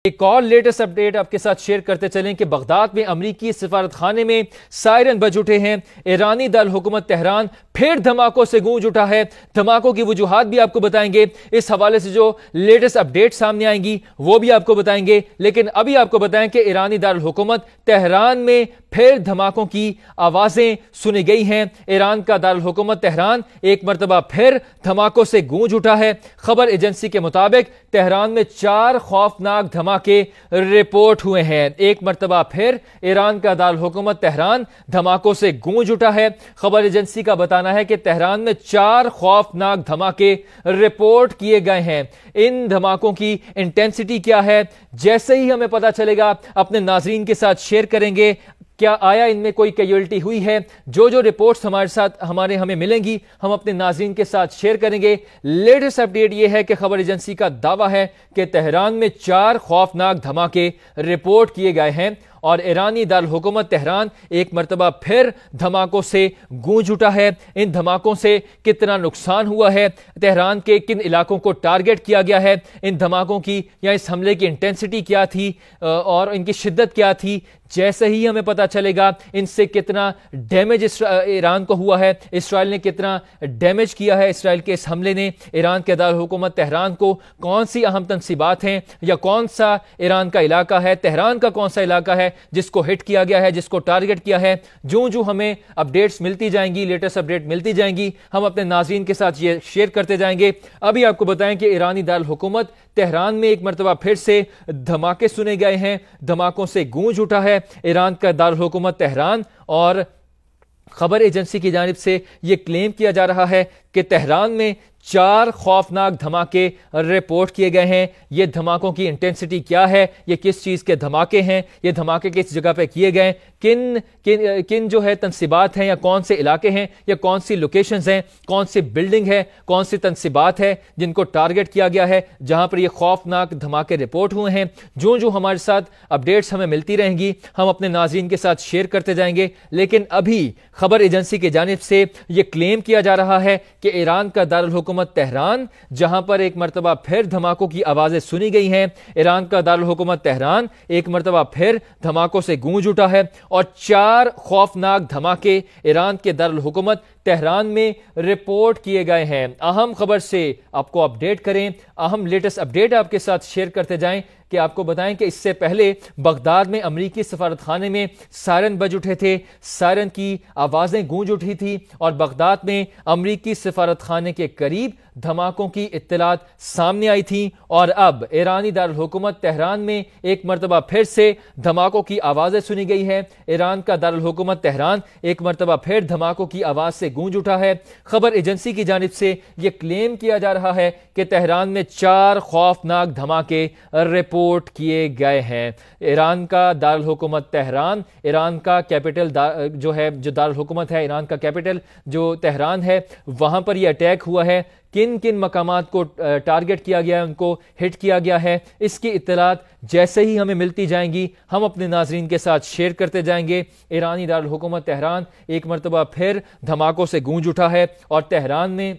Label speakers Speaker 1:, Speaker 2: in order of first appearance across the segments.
Speaker 1: ایک اور latest update آپ کے ساتھ شیئر کرتے چلیں کہ بغداد میں امریکی سفارت خانے میں سائرن بج اٹھے ہیں۔ ایرانی دارالحکومت تہران پھر دھماکوں سے گونج اٹھا ہے۔ دھماکوں کی وجوہات بھی آپ کو بتائیں گے، اس حوالے سے جو لیٹسٹ اپڈیٹ سامنے آئیں گی وہ بھی آپ کو بتائیں گے، لیکن ابھی آپ کو بتائیں کہ ایرانی دارالحکومت تہران میں پھر دھماکوں کی آوازیں سنی گئی ہیں۔ ایران کا دارالحکومت تہران ایک مرتبہ پھر دھماکوں سے گونج اٹھا ہے۔ خبر ایجنسی کے مطابق تہران میں 4 خوفناک دھماکے رپورٹ ہوئے ہیں۔ ایک مرتبہ پھر ایران کا دارالحکومت تہران دھماکوں سے گونج اٹھا ہے۔ خبر ایجنسی کا بتانا ہے کہ تہران میں 4 خوفناک دھماکے رپورٹ کیے گئے ہیں۔ ان دھماکوں کی انٹینسٹی کیا ہے، جیسے ہی ہمیں پتہ چلے گا اپنے ناظرین کے ساتھ شیئر کریں گے۔ کیا آیا ان میں کوئی کیجوالٹی ہوئی ہے، جو رپورٹس ہمیں ملیں گی ہم اپنے ناظرین کے ساتھ شیئر کریں گے۔ لیٹسٹ اپڈیٹ یہ ہے کہ خبر ایجنسی کا دعویٰ ہے کہ تہران میں 4 خوفناک دھماکے رپورٹ کیے گئے ہیں اور ایرانی دارالحکومت تہران ایک مرتبہ پھر دھماکوں سے گونج اٹھا ہے۔ ان دھماکوں سے کتنا نقصان ہوا ہے، تہران کے کن علاقوں کو ٹارگٹ کیا گیا ہے، ان دھماکوں کی یا اس حملے کی انٹینسٹی کیا تھی اور ان کی شدت کیا تھی، جیسے ہی ہمیں پتہ چلے گا ان سے کتنا ڈیمیج ایران کو ہوا ہے، اسرائیل نے کتنا ڈیمیج کیا ہے، اسرائیل کے اس حملے نے ایران کے دارالحکومت تہران کو کون سی اہم تنصیبات ہیں یا کون سا ایران کا علاقہ ہے، تہران کا کون سا علاقہ ہے جس کو ہٹ کیا گیا ہے، جس کو ٹارگٹ کیا ہے۔ جو ہمیں اپڈیٹس ملتی جائیں گی، لیٹسٹ اپڈیٹ ملتی جائیں گی، ہم اپنے ناظرین کے ساتھ یہ شیئر کرتے جائیں گے۔ ابھی آپ کو بتائیں کہ ایرانی دارالحکومت تہران میں ایک مرتبہ پھر سے دھماکے سنے گئے ہیں، دھماکوں سے گونج اٹھا ہے ایران کا دارالحکومت تہران، اور خبر ایجنسی کی جانب سے یہ کلیم کیا جا رہا ہے کہ تہران میں 4 خوفناک دھماکے رپورٹ کیے گئے ہیں۔ یہ دھماکوں کی انٹینسٹی کیا ہے، یہ کس چیز کے دھماکے ہیں، یہ دھماکے کس جگہ پہ کیے گئے، کن تنصیبات ہیں یا کون سے علاقے ہیں یا کون سی لوکیشنز ہیں، کون سی بلڈنگ ہے، کون سی تنصیبات ہے جن کو ٹارگٹ کیا گیا ہے جہاں پر یہ خوفناک دھماکے رپورٹ ہوئے ہیں۔ جو ہمارے ساتھ اپڈیٹس ہمیں ملتی رہیں گی ہم اپنے ناظرین کے ساتھ شیئر کرتے جائیں گے، لیکن ابھی خبر ایجنسی کی جانب سے یہ کلیم کیا جا رہا ہے کہ ایران کا دارالحکومت تہران، جہاں پر ایک مرتبہ پھر دھماکوں کی آوازیں سنی گئی ہیں، ایران کا دارالحکومت تہران ایک مرتبہ پھر دھماکوں سے گونج اٹھا ہے اور 4 خوفناک دھماکے ایران کے دارالحکومت تہران میں رپورٹ کیے گئے ہیں۔ اہم خبر سے آپ کو اپڈیٹ کریں، اہم لیٹسٹ اپڈیٹ آپ کے ساتھ شیئر کرتے جائیں کہ آپ کو بتائیں کہ اس سے پہلے بغداد میں امریکی سفارت خانے میں سائرن بج اٹھے تھے، سائرن کی آوازیں گونج اٹھی تھی اور بغداد میں امریکی سفارت خانے کے قریب دھماکوں کی اطلاعات سامنے آئی تھیں، اور اب ایرانی دارالحکومت تہران میں ایک مرتبہ پھر سے دھماکوں کی آوازیں سنی گئی ہے۔ ایران کا دارالحکومت تہران ایک مرتبہ پھر دھماکوں کی آواز سے گونج اٹھا ہے۔ خبر ایجنسی کی جانب سے یہ کلیم کیا جا رہا ہے کہ تہران میں 4 خوفناک دھماکے رپورٹ کیے گئے ہیں۔ ایران کا دارالحکومت تہران، ایران کا کیپٹل جو دارالحکومت ہے، ایران کا کیپٹل جو تہران ہے، وہاں پر یہ اٹیک ہوا ہے۔ کن مقامات کو ٹارگٹ کیا گیا ہے، ان کو ہٹ کیا گیا ہے، اس کی اطلاعات جیسے ہی ہمیں ملتی جائیں گی ہم اپنے ناظرین کے ساتھ شیئر کرتے جائیں گے۔ ایرانی دارالحکومت تہران ایک مرتبہ پھر دھماکوں سے گونج اٹھا ہے اور تہران میں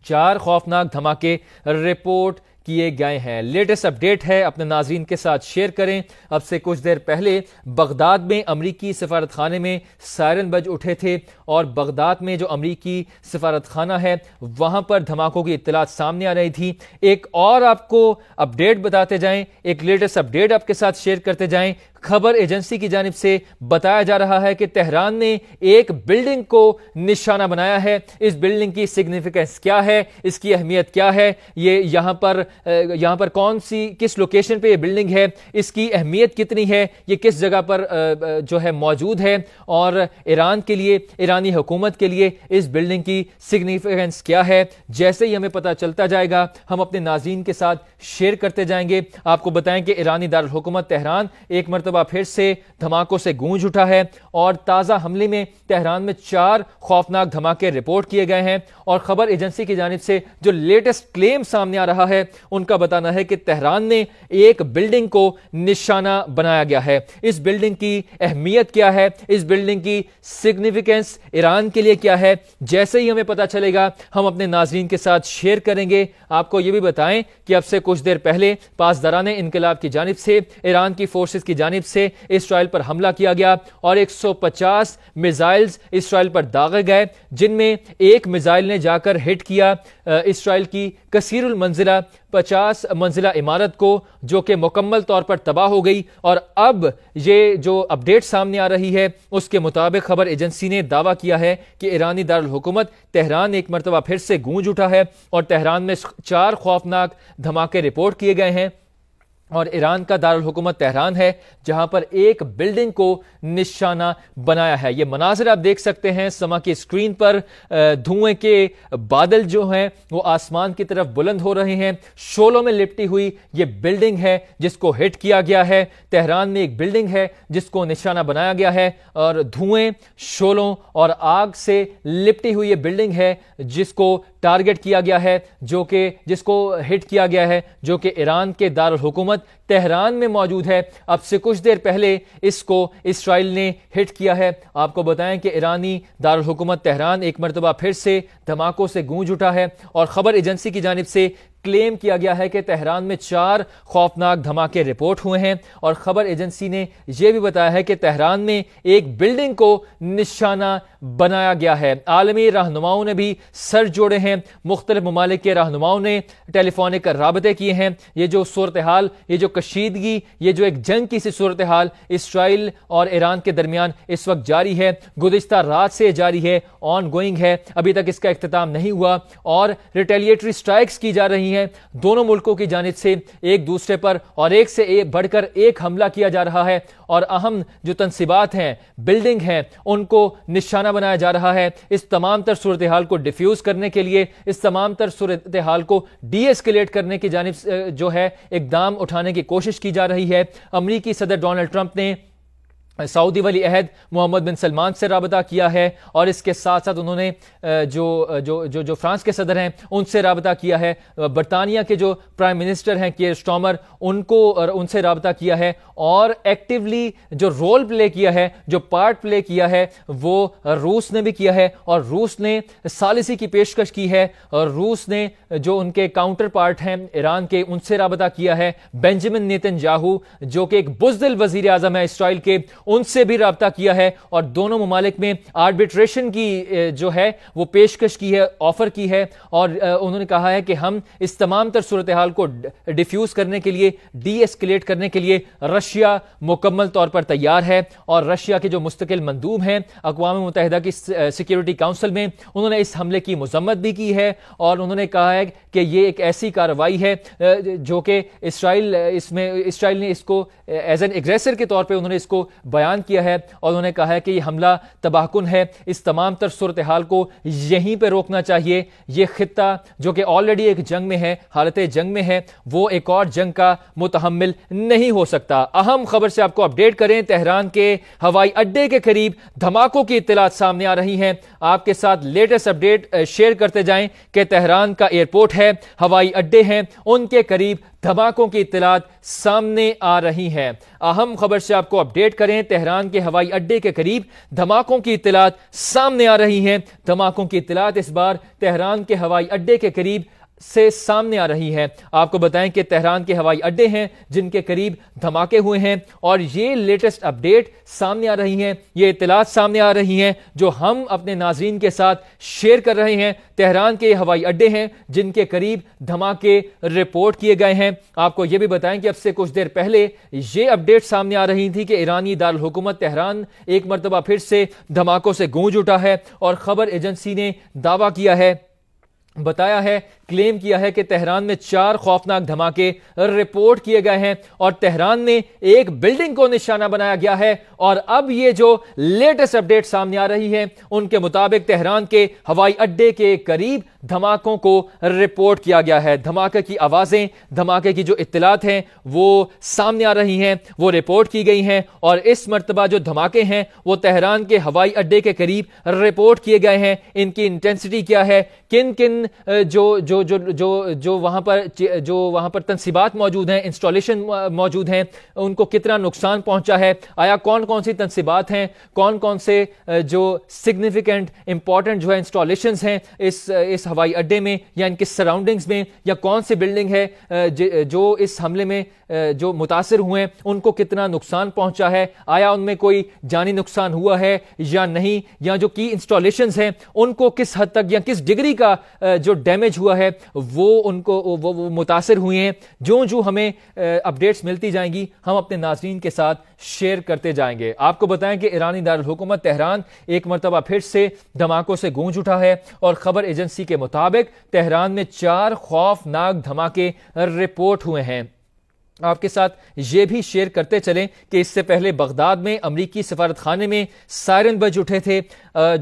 Speaker 1: 4 خوفناک دھماکے رپورٹ کیے گئے ہیں۔ لیٹسٹ اپڈیٹ ہے، اپنے ناظرین کے ساتھ شیئر کریں۔ اب سے کچھ دیر پہلے بغداد میں امریکی سفارت خانے میں سائرن بج اٹھے تھے اور بغداد میں جو امریکی سفارت خانہ ہے وہاں پر دھماکوں کی اطلاعات سامنے آ رہی تھی۔ ایک اور آپ کو اپڈیٹ بتاتے جائیں، ایک لیٹسٹ اپڈیٹ آپ کے ساتھ شیئر کرتے جائیں۔ خبر ایجنسی کی جانب سے بتایا جا رہا ہے کہ تہران نے ایک بلڈنگ کو نشانہ بنایا ہے۔ اس بلڈنگ کی سگنیفیکنس کیا ہے، اس کی اہمیت کیا ہے، یہ یہاں پر کس لوکیشن پہ یہ بلڈنگ ہے، اس کی اہمیت کتنی ہے، یہ کس جگہ پر موجود ہے، اور ایران کے لیے، ایرانی حکومت کے لیے اس بلڈنگ کی سگنیفیکنس کیا ہے، جیسے ہی ہمیں پتہ چلتا جائے گا ہم اپنے ناظرین کے ساتھ شیئر کرتے جائیں گے۔ آپ کو بتائیں کہ ایرانی دارالحکومت تہران ایک مرتبہ پھر سے دھماکوں سے گونج اٹھا ہے اور تازہ حملے میں تہران میں 4 خوفناک دھماکے رپورٹ کیے گئے ہیں، اور خبر ایجنسی کی جانب سے جو لیٹسٹ کلیم سامنے آ رہا ہے ان کا بتانا ہے کہ تہران نے ایک بلڈنگ کو نشانہ بنایا گیا ہے. اس بلڈنگ کی اہمیت کیا ہے, اس بلڈنگ کی سگنیفیکنس ایران کے لیے کیا ہے, جیسے ہی ہمیں پتہ چلے گا ہم اپنے ناظرین کے ساتھ شیئر کریں گے. آپ کو یہ بھی بتائیں کہ اب سے کچھ دیر پہلے پاسداران انقلاب کی جانب سے ایران کی فورسز کی جانب سے اسرائیل پر حملہ کیا گیا اور 150 میزائلز اسرائیل پر داغے گئے, جن میں ایک میزائل نے جا کر ہٹ کیا اسرائیل کی کثیر المنزلہ 50 منزلہ عمارت کو, جو کہ مکمل طور پر تباہ ہو گئی. اور اب یہ جو اپڈیٹ سامنے آ رہی ہے اس کے مطابق خبر ایجنسی نے دعویٰ کیا ہے کہ ایرانی دارالحکومت تہران ایک مرتبہ پھر سے گونج اٹھا ہے اور تہران میں 4 خوفناک دھماکے رپورٹ کیے گئے ہیں. اور ایران کا دارالحکومت تہران ہے جہاں پر ایک بلڈنگ کو نشانہ بنایا ہے. یہ مناظر آپ دیکھ سکتے ہیں سما کی اسکرین پر, دھوئیں کے بادل جو ہیں وہ آسمان کی طرف بلند ہو رہے ہیں. شعلوں میں لپٹی ہوئی یہ بلڈنگ ہے جس کو ہٹ کیا گیا ہے. تہران میں ایک بلڈنگ ہے جس کو نشانہ بنایا گیا ہے اور دھوئیں, شعلوں اور آگ سے لپٹی ہوئی یہ بلڈنگ ہے جس کو ٹارگٹ کیا گیا ہے, جس کو ہٹ کیا گیا ہے, جو کہ ایران کے دارالحکومت تہران میں موجود ہے. اب سے کچھ دیر پہلے اس کو اسرائیل نے ہٹ کیا ہے. آپ کو بتائیں کہ ایرانی دارالحکومت تہران ایک مرتبہ پھر سے دھماکوں سے گونج اٹھا ہے اور خبر ایجنسی کی جانب سے کلیم کیا گیا ہے کہ تہران میں 4 خوفناک دھماکے رپورٹ ہوئے ہیں. اور خبر ایجنسی نے یہ بھی بتایا ہے کہ تہران میں ایک بلڈنگ کو نشانہ بنایا گیا ہے. عالمی رہنماؤں نے بھی سر جوڑے ہیں, مختلف ممالک کے رہنماؤں نے ٹیلی فونک رابطے کیے ہیں. یہ جو صورتحال, یہ جو کشیدگی, یہ جو ایک جنگ کی سی صورتحال اسرائیل اور ایران کے درمیان اس وقت جاری ہے, گزشتہ رات سے جاری ہے, آن گوئنگ ہے, ابھی تک اس کا اختتام نہیں ہوا اور ریٹیلیٹری سٹرائکس کی جا رہی ہیں. دونوں ملکوں کی جانب سے ایک دوسرے پر اور ایک سے بڑھ کر ایک حملہ کیا جا رہا ہے اور اہم جو تنصیبات ہیں, بلڈنگ ہیں, ان کو نشانہ بنایا جا رہا ہے. اس تمام تر صورتحال کو ڈیفیوز کرنے کے لیے, اس تمام تر صورتحال کو ڈی ایسکیلیٹ کرنے کی جانب جو ہے اقدام اٹھانے کی کوشش کی جا رہی ہے. امریکی صدر ڈونلڈ ٹرمپ نے سعودی ولی عہد محمد بن سلمان سے رابطہ کیا ہے اور اس کے ساتھ ساتھ انہوں نے جو فرانس کے صدر ہیں ان سے رابطہ کیا ہے. برطانیہ کے جو پرائم منسٹر ہیں کیئر سٹارمر, ان سے رابطہ کیا ہے اور ایکٹیولی جو رول پلے کیا ہے, جو پارٹ پلے کیا ہے, وہ روس نے بھی کیا ہے. اور روس نے ثالثی کی پیشکش کی ہے اور روس نے جو ان کے کاؤنٹر پارٹ ہیں ایران کے, ان سے رابطہ کیا ہے. بنجامن نیتن یاہو جو کہ ایک بزدل وزیر اعظم ہے اسرائیل کے, ان سے بھی رابطہ کیا ہے اور دونوں ممالک میں آربیٹریشن کی جو ہے وہ پیشکش کی ہے, آفر کی ہے. اور انہوں نے کہا ہے کہ ہم اس تمام تر صورتحال کو ڈیفیوز کرنے کے لیے, ڈی ایسکیلیٹ کرنے کے لیے رشیا مکمل طور پر تیار ہے. اور رشیا کے جو مستقل مندوب ہیں اقوام متحدہ کی سیکیورٹی کونسل میں, انہوں نے اس حملے کی مذمت بھی کی ہے اور انہوں نے کہا ہے کہ یہ ایک ایسی کارروائی ہے جو کہ اسرائیل نے اس کو ایز این ایگریسر کے طور پہ انہوں نے اس کو بیان کیا ہے. اور انہوں نے کہا ہے کہ یہ حملہ تباہ کن ہے, اس تمام تر صورتحال کو یہیں پہ روکنا چاہیے. یہ خطہ جو کہ آلریڈی ایک جنگ میں ہے, حالت جنگ میں ہے, وہ ایک اور جنگ کا متحمل نہیں ہو سکتا. اہم خبر سے آپ کو اپڈیٹ کریں, تہران کے ہوائی اڈے کے قریب دھماکوں کی اطلاعات سامنے آ رہی ہیں. آپ کے ساتھ لیٹسٹ اپڈیٹ شیئر کرتے جائیں کہ تہران کا ایئرپورٹ ہے, ہوائی اڈے ہیں, ان کے قریب دھماکوں کی اطلاعات سامنے آ رہی ہیں. اہم خبر سے آپ کو اپڈیٹ کریں, تہران کے ہوائی اڈے کے قریب دھماکوں کی اطلاعات سامنے آ رہی ہیں. دھماکوں کی اطلاعات اس بار تہران کے ہوائی اڈے کے قریب سے سامنے آ رہی ہے. آپ کو بتائیں کہ تہران کے ہوائی اڈے ہیں جن کے قریب دھماکے ہوئے ہیں اور یہ لیٹسٹ اپڈیٹ سامنے آ رہی ہیں, یہ اطلاعات سامنے آ رہی ہیں جو ہم اپنے ناظرین کے ساتھ شیئر کر رہے ہیں. تہران کے ہوائی اڈے ہیں جن کے قریب دھماکے رپورٹ کیے گئے ہیں. آپ کو یہ بھی بتائیں کہ اب سے کچھ دیر پہلے یہ اپڈیٹ سامنے آ رہی تھی کہ ایرانی دارالحکومت تہران ایک مرتبہ پھر سے دھماکوں سے گونج اٹھا ہے اور خبر ایجنسی نے دعویٰ کیا ہے, بتایا ہے, کلیم کیا ہے کہ تہران میں 4 خوفناک دھماکے رپورٹ کیے گئے ہیں اور تہران میں ایک بلڈنگ کو نشانہ بنایا گیا ہے. اور اب یہ جو لیٹسٹ اپڈیٹ سامنے آ رہی ہے ان کے مطابق تہران کے ہوائی اڈے کے قریب دھماکوں کو رپورٹ کیا گیا ہے. دھماکے کی آوازیں, دھماکے کی جو اطلاعات ہیں وہ سامنے آ رہی ہیں, وہ رپورٹ کی گئی ہیں. اور اس مرتبہ جو دھماکے ہیں وہ تہران کے ہوائی اڈے کے قریب رپورٹ کیے گئے ہیں. ان کی انٹینسٹی کیا ہے, کن کن جو وہاں پر تنصیبات موجود ہیں، انسٹالیشن موجود ہیں، ان کو کتنا نقصان پہنچا ہے، آیا کون کون سی تنصیبات ہیں، کون کون سے جو سگنیفیکنٹ امپورٹنٹ جو ہے انسٹالیشنز ہیں اس ہوائی اڈے میں یا ان کے سراؤنڈنگز میں، یا کون سی بلڈنگ ہے جو اس حملے میں جو متاثر ہوئے ہیں ان کو کتنا نقصان پہنچا ہے، آیا ان میں کوئی جانی نقصان ہوا ہے یا نہیں، یا جو کی انسٹالیشنز ہیں ان کو کس حد تک یا کس ڈگری کا جو ڈیمیج ہوا ہے وہ متاثر ہوئے ہیں۔ جو ہمیں اپڈیٹس ملتی جائیں گی ہم اپنے ناظرین کے ساتھ شیئر کرتے جائیں گے۔ آپ کو بتائیں کہ ایرانی دارالحکومت تہران ایک مرتبہ پھر سے دھماکوں سے گونج اٹھا ہے، اور خبر ایجنسی کے مطابق تہران میں 4 خوفناک دھماکے رپورٹ ہوئے ہیں۔ آپ کے ساتھ یہ بھی شیئر کرتے چلیں کہ اس سے پہلے بغداد میں امریکی سفارت خانے میں سائرن بج اٹھے تھے۔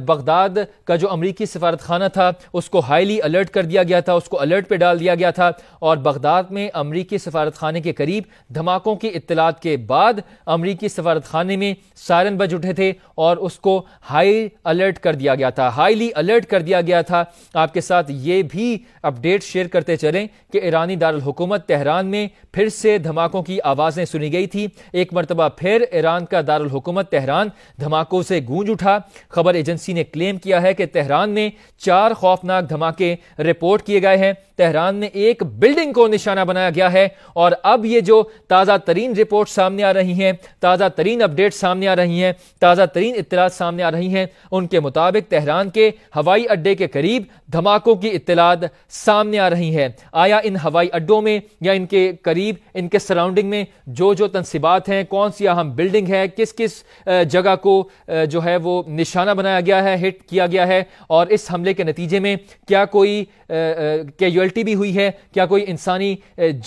Speaker 1: بغداد کا جو امریکی سفارت خانہ تھا اس کو ہائیلی الرٹ کر دیا گیا تھا، اس کو الرٹ پہ ڈال دیا گیا تھا، اور بغداد میں امریکی سفارت خانے کے قریب دھماکوں کی اطلاعات کے بعد امریکی سفارت خانے میں سائرن بج اٹھے تھے اور اس کو ہائی الرٹ کر دیا گیا تھا، ہائیلی الرٹ کر دیا گیا تھا۔ آپ کے ساتھ یہ بھی اپڈیٹ شیئر کرتے چلیں کہ ایرانی دارالحکومت تہران میں پھر سے دھماکوں کی آوازیں سنی گئی تھی۔ ایک مرتبہ پھر ایران کا دارالحکومت تہران دھماکوں سے گونج اٹھا۔ خبر ایجنسی نے کلیم کیا ہے کہ تہران میں 4 خوفناک دھماکے رپورٹ کیے گئے ہیں۔ تہران میں ایک بلڈنگ کو نشانہ بنایا گیا ہے، اور اب یہ جو تازہ ترین رپورٹ سامنے آ رہی ہیں، تازہ ترین اپڈیٹ سامنے آ رہی ہیں، تازہ ترین اطلاعات سامنے آ رہی ہیں، ان کے مطابق تہران کے ہوائی اڈے کے قریب دھماکوں کی اطلاعات سامنے آ رہی ہیں۔ آیا ان ہوائی اڈوں میں یا ان کے قریب، ان کے سراؤنڈنگ میں جو تنصیبات ہیں، کون سی اہم بلڈنگ ہے، کس کس جگہ کو جو ہے وہ نشانہ بنایا گیا ہے، ہٹ کیا گیا ہے، اور اس حملے کے نتیجے میں کیا کوئی کیجویلٹی بھی ہوئی ہے، کیا کوئی انسانی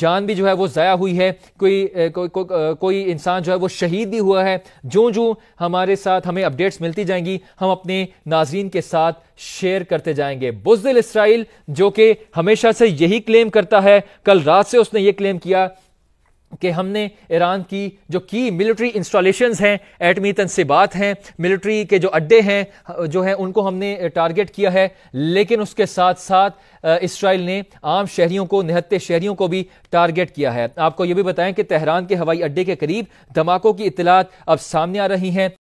Speaker 1: جان بھی جو ہے وہ ضائع ہوئی ہے، کوئی انسان جو ہے وہ شہید بھی ہوا ہے۔ جو ہمارے ساتھ ہمیں اپڈیٹس ملتی جائیں گی ہم اپنے ناظرین کے ساتھ شیئر کرتے جائیں گے۔ بزدل اسرائیل جو کہ ہمیشہ سے یہی کلیم کرتا ہے، کل رات سے اس نے یہ کلیم کیا کہ ہم نے ایران کی جو ملٹری انسٹالیشنز ہیں، ایٹمی تنصیبات ہیں، ملٹری کے جو اڈے ہیں جو ہیں ان کو ہم نے ٹارگٹ کیا ہے، لیکن اس کے ساتھ ساتھ اسرائیل نے عام شہریوں کو، نہتے شہریوں کو بھی ٹارگٹ کیا ہے۔ آپ کو یہ بھی بتائیں کہ تہران کے ہوائی اڈے کے قریب دھماکوں کی اطلاعات اب سامنے آ رہی ہیں۔